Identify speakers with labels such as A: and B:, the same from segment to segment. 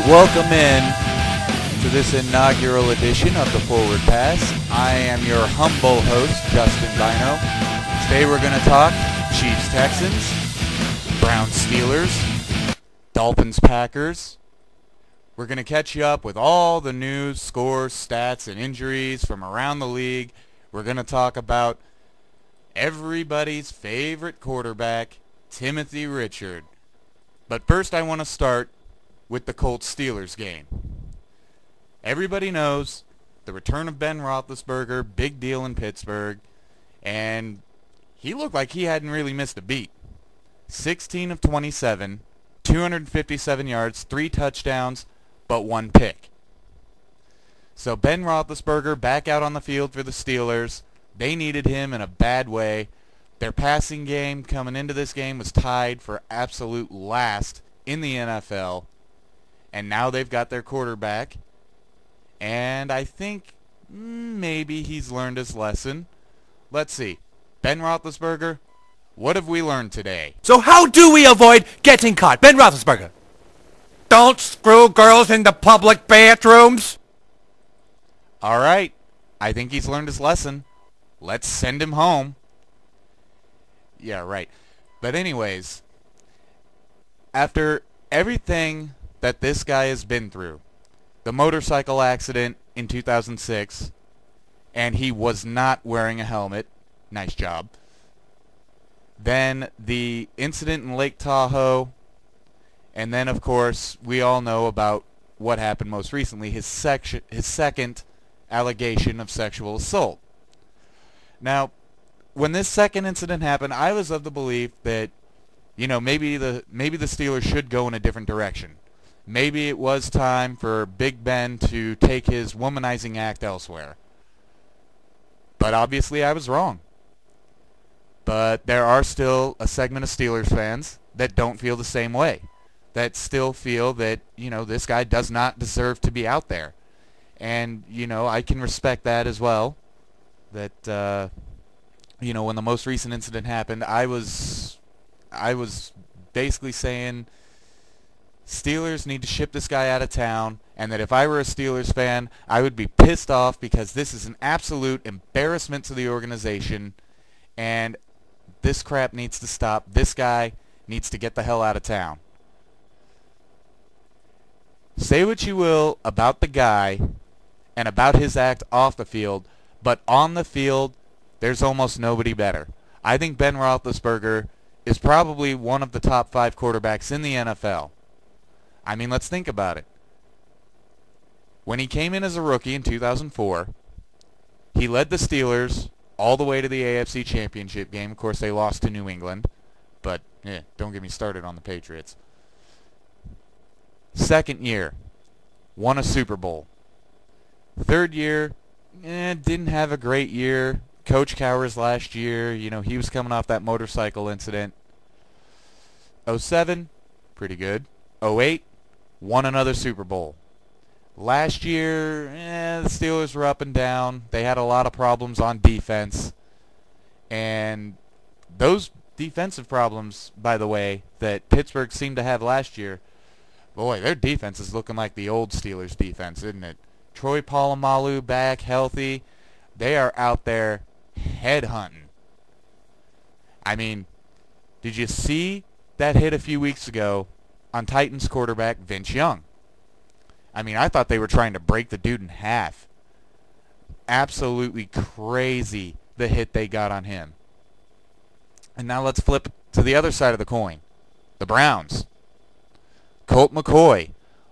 A: welcome in to this inaugural edition of the Forward Pass. I am your humble host, Justin Bino. Today we're going to talk Chiefs-Texans, Browns-Steelers, Dolphins-Packers. We're going to catch you up with all the news, scores, stats, and injuries from around the league. We're going to talk about everybody's favorite quarterback, Timothy Richard. But first I want to start with the Colts-Steelers game. Everybody knows the return of Ben Roethlisberger, big deal in Pittsburgh, and he looked like he hadn't really missed a beat. 16 of 27, 257 yards, 3 touchdowns, but 1 pick. So Ben Roethlisberger back out on the field for the Steelers. They needed him in a bad way. Their passing game coming into this game was tied for absolute last in the NFL. And now they've got their quarterback. And I think maybe he's learned his lesson. Let's see. Ben Roethlisberger, what have we learned today?
B: So how do we avoid getting caught? Ben Roethlisberger. Don't screw girls in the public bathrooms.
A: All right. I think he's learned his lesson. Let's send him home. Yeah, right. But anyways, after everything that this guy has been through, the motorcycle accident in 2006, and he was not wearing a helmet. Nice job. Then the incident in Lake Tahoe, and then, of course, we all know about what happened most recently, his second allegation of sexual assault. Now, when this second incident happened, I was of the belief that, maybe the Steelers should go in a different direction. Maybe it was time for Big Ben to take his womanizing act elsewhere. But obviously I was wrong. But there are still a segment of Steelers fans that don't feel the same way. That still feel that, this guy does not deserve to be out there. And, I can respect that as well. That, when the most recent incident happened, I was basically saying Steelers need to ship this guy out of town, and that if I were a Steelers fan, I would be pissed off because this is an absolute embarrassment to the organization, and this crap needs to stop. This guy needs to get the hell out of town. Say what you will about the guy and about his act off the field, but on the field, there's almost nobody better. I think Ben Roethlisberger is probably one of the top 5 quarterbacks in the NFL. I mean, let's think about it. When he came in as a rookie in 2004, he led the Steelers all the way to the AFC Championship game. Of course, they lost to New England, but don't get me started on the Patriots. Second year, won a Super Bowl. Third year, didn't have a great year. Coach Cowers last year, he was coming off that motorcycle incident. 07, pretty good. 08, won another Super Bowl. Last year, the Steelers were up and down. They had a lot of problems on defense. And those defensive problems, by the way, that Pittsburgh seemed to have last year, boy, their defense is looking like the old Steelers defense, isn't it? Troy Polamalu back, healthy. They are out there headhunting. I mean, did you see that hit a few weeks ago on Titans quarterback Vince Young? I mean, I thought they were trying to break the dude in half. Absolutely crazy, the hit they got on him. And now let's flip to the other side of the coin. The Browns. Colt McCoy,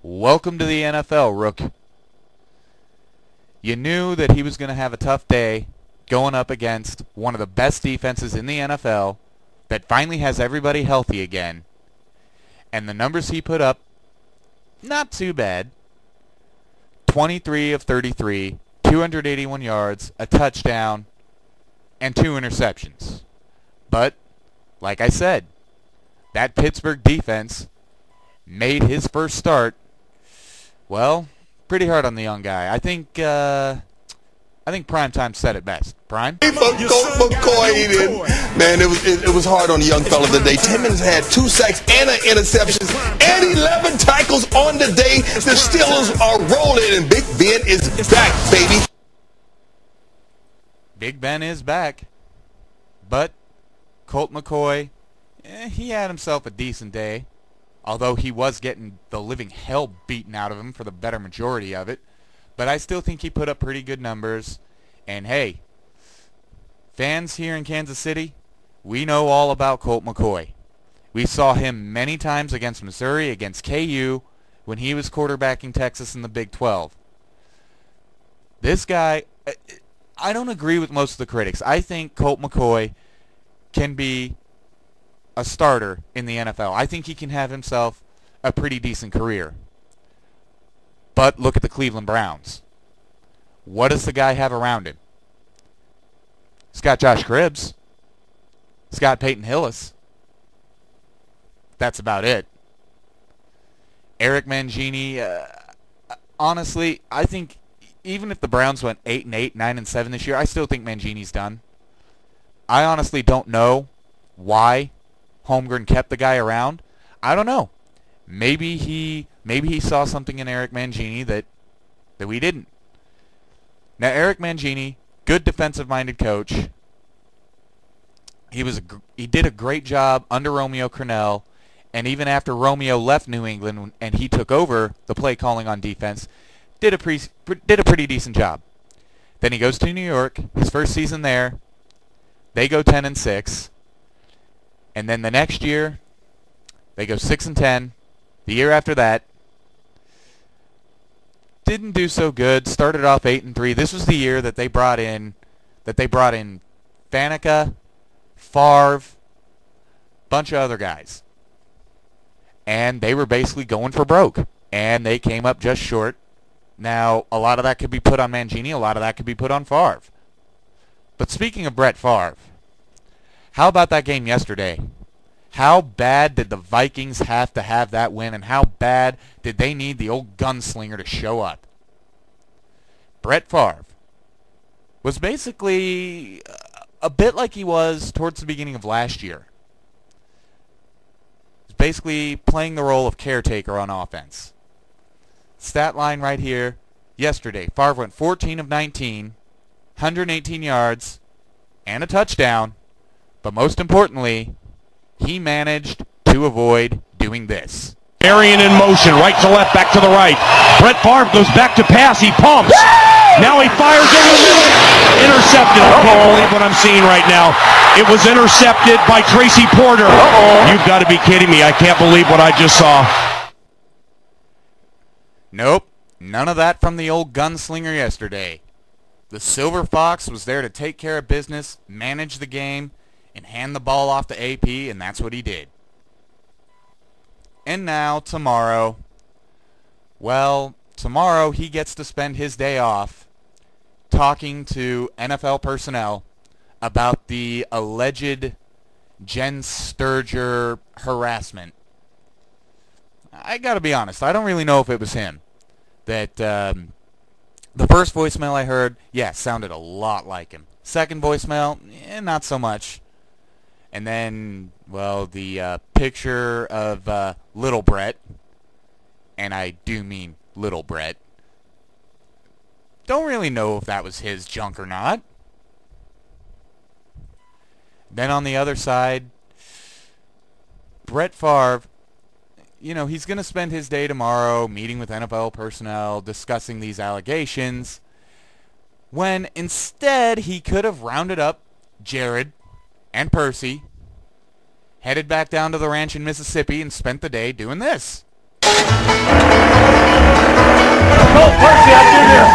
A: welcome to the NFL, rook. You knew that he was going to have a tough day going up against one of the best defenses in the NFL that finally has everybody healthy again. And the numbers he put up, not too bad. 23 of 33, 281 yards, a touchdown, and 2 interceptions. But, like I said, that Pittsburgh defense made his first start, well, pretty hard on the young guy. I think I think Primetime said it best. Prime?
C: For Colt McCoy, man, it was hard on the young fella today. Timmons had 2 sacks and an interception and 11 tackles on the day. The Steelers are rolling, and Big Ben is back, baby.
A: Big Ben is back. But Colt McCoy, he had himself a decent day, although he was getting the living hell beaten out of him for the better majority of it. But I still think he put up pretty good numbers. And hey, fans here in Kansas City, we know all about Colt McCoy. We saw him many times against Missouri, against KU, when he was quarterbacking Texas in the Big 12. This guy, I don't agree with most of the critics. I think Colt McCoy can be a starter in the NFL. I think he can have himself a pretty decent career. But look at the Cleveland Browns. What does the guy have around him? He's got Josh Cribbs. He's got Peyton Hillis. That's about it. Eric Mangini, honestly, I think even if the Browns went 8-8, 9-7 this year, I still think Mangini's done. I honestly don't know why Holmgren kept the guy around. I don't know. Maybe he saw something in Eric Mangini that we didn't. Now, Eric Mangini, good defensive-minded coach. He did a great job under Romeo Crennel, and even after Romeo left New England and he took over the play calling on defense, did a pretty decent job. Then he goes to New York, his first season there. They go 10-6, and then the next year they go 6-10. The year after that, didn't do so good. Started off 8-3. This was the year that they brought in Faneca, Favre, bunch of other guys, and they were basically going for broke, and they came up just short. Now, a lot of that could be put on Mangini. A lot of that could be put on Favre. But speaking of Brett Favre, how about that game yesterday? How bad did the Vikings have to have that win, and how bad did they need the old gunslinger to show up? Brett Favre was basically a bit like he was towards the beginning of last year. He's basically playing the role of caretaker on offense. Stat line right here. Yesterday, Favre went 14 of 19, 118 yards, and a touchdown. But most importantly, he managed to avoid doing this.
D: Arian in motion, right to left, back to the right. Brett Favre goes back to pass, he pumps. Now he fires over the middle. Intercepted. I can't believe what I'm seeing right now. It was intercepted by Tracy Porter. You've got to be kidding me. I can't believe what I just saw.
A: Nope, none of that from the old gunslinger yesterday. The Silver Fox was there to take care of business, manage the game, and hand the ball off to AP, and that's what he did. And now, tomorrow, well, tomorrow he gets to spend his day off talking to NFL personnel about the alleged Jen Sturger harassment. I gotta be honest, I don't really know if it was him. That, the first voicemail I heard, yeah, sounded a lot like him. Second voicemail, not so much. And then, well, the picture of Little Brett, and I do mean Little Brett, don't really know if that was his junk or not. Then on the other side, Brett Favre, you know, he's going to spend his day tomorrow meeting with NFL personnel, discussing these allegations, when instead he could have rounded up Jared and Percy, headed back down to the ranch in Mississippi, and spent the day doing this.
D: Oh, Percy, I do this.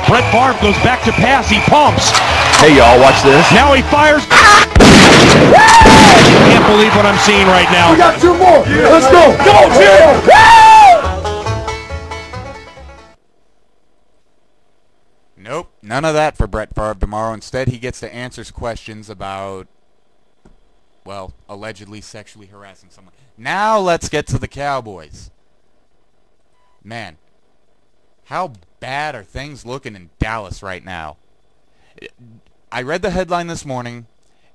D: Brett Favre goes back to pass, he pumps.
C: Hey, y'all, watch this.
D: Now he fires. Can't believe what I'm seeing right now.
C: We got 2 more. Let's go. Come on, Jared.
A: Nope, none of that for Brett Favre tomorrow. Instead, he gets to answer questions about, well, allegedly sexually harassing someone. Now let's get to the Cowboys. Man, How bad are things looking in Dallas right now? I read the headline this morning.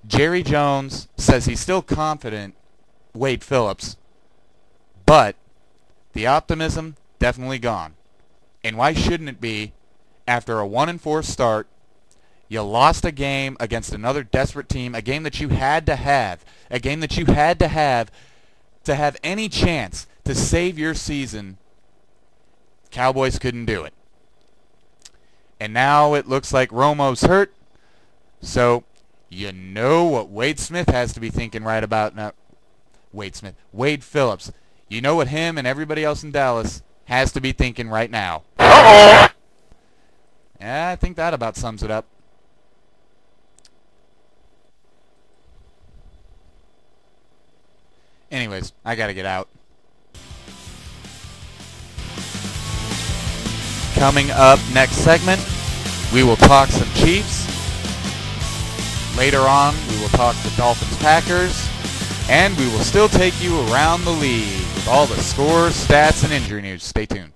A: Jerry Jones says he's still confident Wade Phillips, but the optimism definitely gone. And why shouldn't it be? After a 1-4 start, you lost a game against another desperate team, a game that you had to have, to have any chance to save your season. Cowboys couldn't do it. And now it looks like Romo's hurt, so you know what Wade Smith has to be thinking right about now. Wade Phillips. You know what him and everybody else in Dallas has to be thinking right now. Uh-oh. Yeah, I think that about sums it up. Anyways, I gotta get out. Coming up next segment, we will talk some Chiefs. Later on, we will talk the Dolphins-Packers. And we will still take you around the league with all the scores, stats, and injury news. Stay tuned.